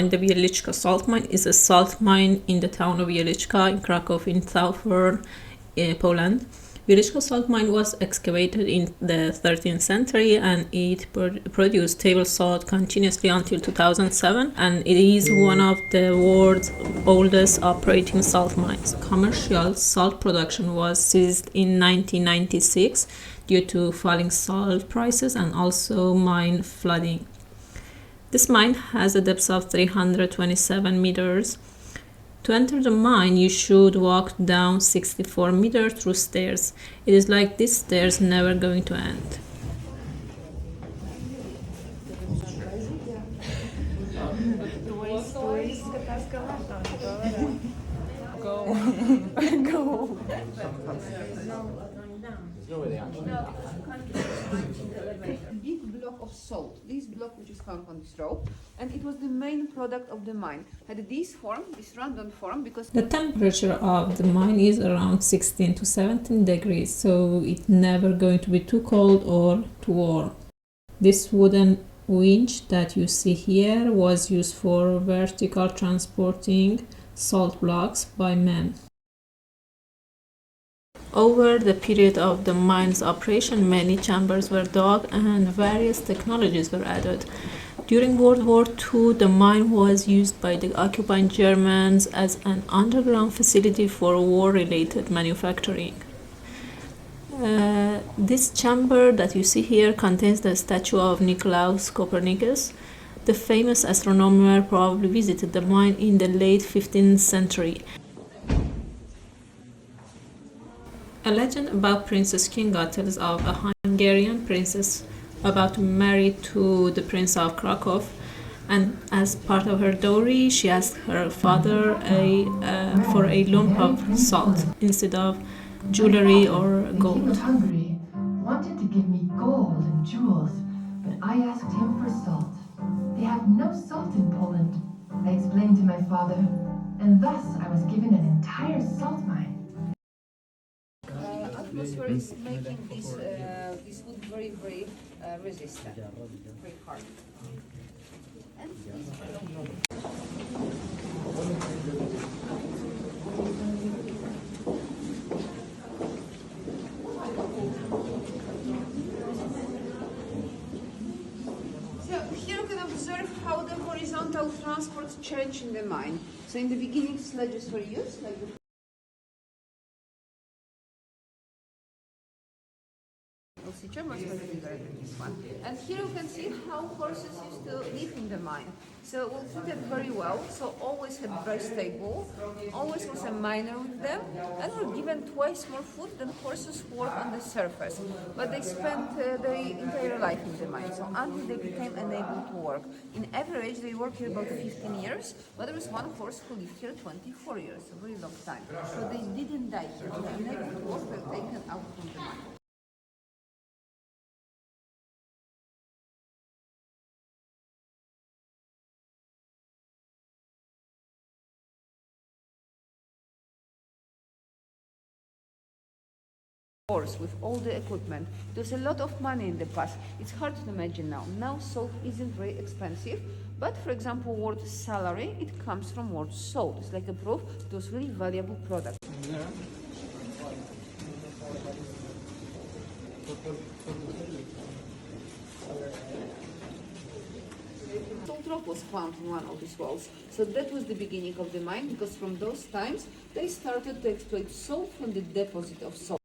The Wieliczka salt mine is a salt mine in the town of Wieliczka in Krakow in southern Poland. Wieliczka salt mine was excavated in the 13th century and it produced table salt continuously until 2007, and it is one of the world's oldest operating salt mines. Commercial salt production was ceased in 1996 due to falling salt prices and also mine flooding. This mine has a depth of 327 meters. To enter the mine, you should walk down 64 meters through stairs. It is like these stairs never going to end. Go. Big block of salt, this block which is found on this rope, and it was the main product of the mine. Had this form, this random form, because the temperature of the mine is around 16 to 17 degrees, so it's never going to be too cold or too warm. This wooden winch that you see here was used for vertical transporting salt blocks by men. Over the period of the mine's operation, many chambers were dug and various technologies were added. During World War II, the mine was used by the occupying Germans as an underground facility for war-related manufacturing. This chamber that you see here contains the statue of Nicolaus Copernicus. The famous astronomer probably visited the mine in the late 15th century. A legend about Princess Kinga tells of a Hungarian princess about to marry to the Prince of Krakow, and as part of her dowry, she asked her father for a lump of salt instead of jewelry or gold. Hungary wanted to give me gold and jewels, but I asked him for salt. They have no salt in Poland, I explained to my father, and thus I was given an entire salt mine. atmosphere is making this wood very, very resistant, very hard. And here you can observe how the horizontal transports change in the mine. So in the beginning, sledges were used, like the this one. And here you can see how horses used to live in the mine. So we treated very well, so always had very stable, always was a miner with them, and were given twice more food than horses who work on the surface. But they spent their entire life in the mine, so until they became unable to work. In average, they worked here about 15 years, but there was one horse who lived here 24 years, a very long time. So they didn't die here. They were unable to work, they were taken out from the mine. With all the equipment. There's a lot of money in the past. It's hard to imagine now. Now salt isn't very expensive, but for example, word salary, it comes from word salt. It's like a proof it was really valuable product. Salt rock was found in one of these walls. So that was the beginning of the mine, because from those times they started to exploit salt from the deposit of salt.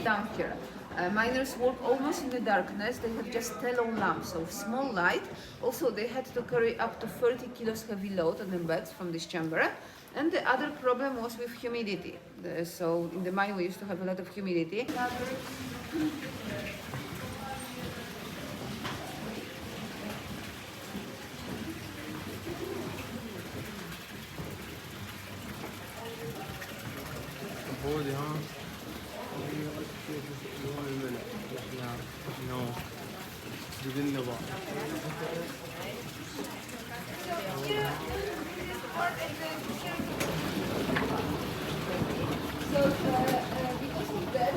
Down here, miners work almost in the darkness. They had just tallow lamps, so small light. Also, they had to carry up to 30 kilos heavy load on their backs from this chamber. And the other problem was with humidity. So in the mine we used to have a lot of humidity. So because of that,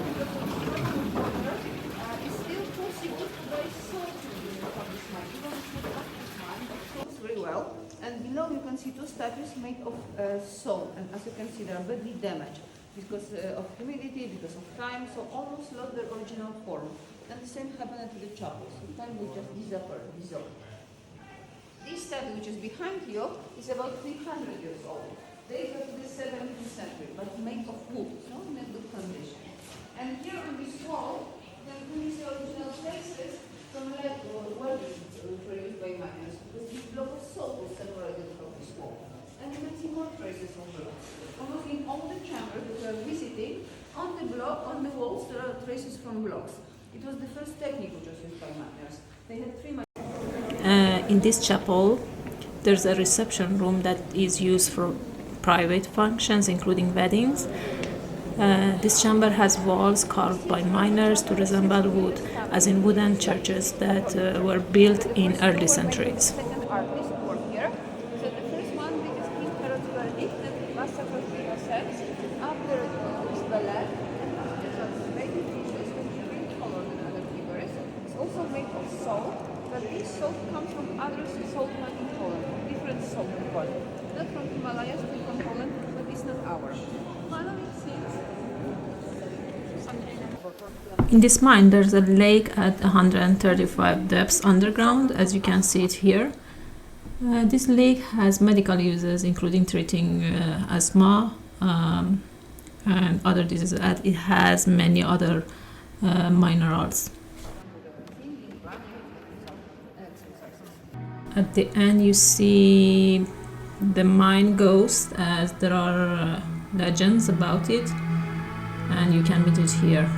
batteries made of salt, and as you can see, they are badly damaged because of humidity, because of time, so almost lost their original form. And the same happened to the chapels. With time we just dissolve. This statue, which is behind you, is about 300 years old. They go to the 17th century, but made of wood, so in a good condition. And here on this wall, you can see original traces from lead wedges produced by miners, because this block of salt was separated from this wall. And you can see more traces of blocks. Almost in all the chambers that we are visiting, on the walls, there are traces from blocks. It was the first technique which was used by miners. They had 3 miners. In this chapel, there's a reception room that is used for private functions, including weddings. This chamber has walls carved by miners to resemble wood, as in wooden churches that were built in early centuries. Second artist work here. So the first one, because King Herod's verdict that massacre innocents, after his ballet, and after some baby fishes with different color than other figures. It's also made of salt, but this salt comes from other salt mines in Poland, different salt in Poland. Not from Himalayas, but from Poland, but it's not ours. Following scenes. In this mine, there's a lake at 135 depths underground, as you can see it here. This lake has medical uses, including treating asthma and other diseases. It has many other minerals. At the end, you see the mine ghost, as there are legends about it, and you can meet it here.